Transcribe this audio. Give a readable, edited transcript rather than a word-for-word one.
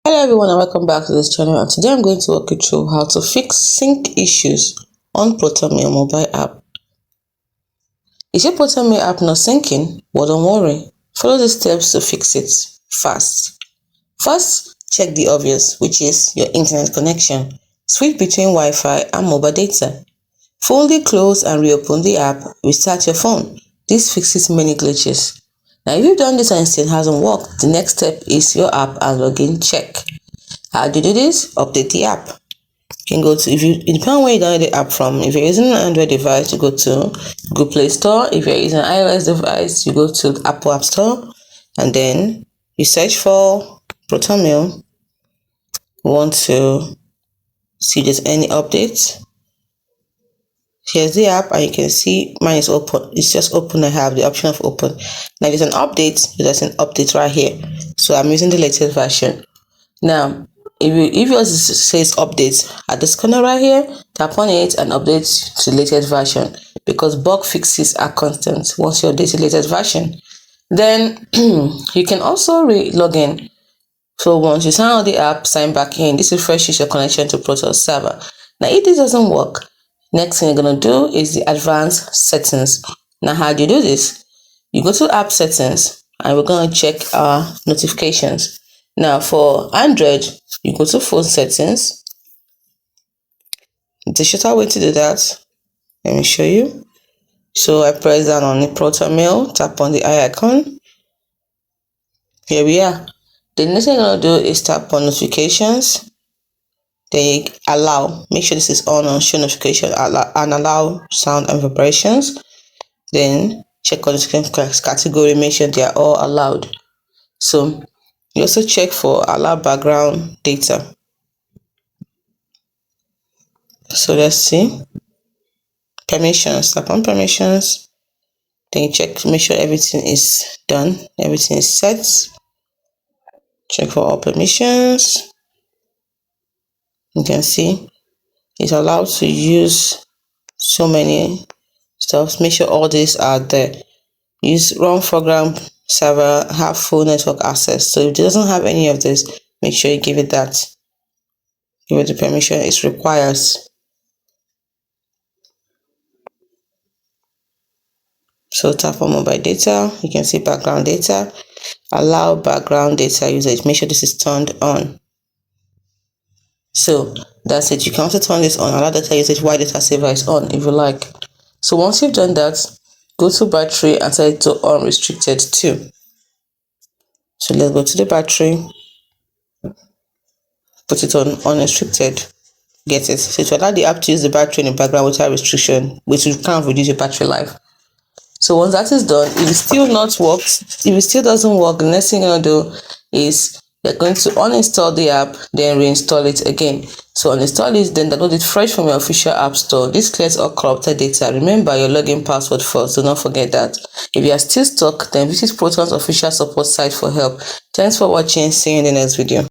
Hello everyone and welcome back to this channel, and today I'm going to walk you through how to fix sync issues on PROTON mobile app. Is your PROTON app not syncing? Well, don't worry. Follow the steps to fix it fast. First, check the obvious, which is your internet connection. Switch between Wi-Fi and mobile data. Fully close and reopen the app. Restart your phone. This fixes many glitches. Now, if you've done this and it still hasn't worked, the next step is your app and login check. How do you do this? Update the app. You can go to, it depends on where you download the app from. If you're using an Android device, you go to Google Play Store. If you're using an iOS device, you go to Apple App Store, and then you search for PROTON Mail. You want to see if there's any updates. Here's the app, and you can see mine is open. It's just open. I have the option of open. Now, there's an update. There's an update right here. So I'm using the latest version. Now, if yours says update at this corner right here, tap on it and update to the latest version, because bug fixes are constant once you update the latest version. Then you can also log in. So once you sign out the app, sign back in. This refreshes your connection to PROTON server. Now, if this doesn't work, next thing you're going to do is the advanced settings. Now, how do you do this? You go to app settings and we're going to check our notifications. Now, for Android, you go to phone settings. The shorter way to do that, let me show you. So I press down on the PROTON Mail, tap on the eye icon. Here we are. The next thing I'm going to do is tap on notifications. Then allow. Make sure this is on show notification and allow sound and vibrations. Then check on the category, make sure they are all allowed. So you also check for allow background data. So let's see. Permissions. Tap on permissions. Then you check, make sure everything is done. Everything is set. Check for all permissions. You can see it's allowed to use so many stuff. Make sure all these are there. Use run program server, have full network access. So if it doesn't have any of this, make sure you give it that. Give it the permission it requires. So tap on mobile data. You can see background data. Allow background data usage. Make sure this is turned on. So that's it. You can also turn this on. Allow data usage while data saver is on if you like. So once you've done that, go to battery and set it to unrestricted too. So let's go to the battery. Put it on unrestricted. Get it. So to allow the app to use the battery in the background without restriction, which will kind of reduce your battery life. So once that is done, if it still not works, if it still doesn't work, the next thing you're going to do is you're going to uninstall the app, then reinstall it again. So uninstall it, then download it fresh from your official app store. This clears all corrupted data. Remember your login password first, do not forget that. If you are still stuck, then visit PROTON's official support site for help. Thanks for watching. See you in the next video.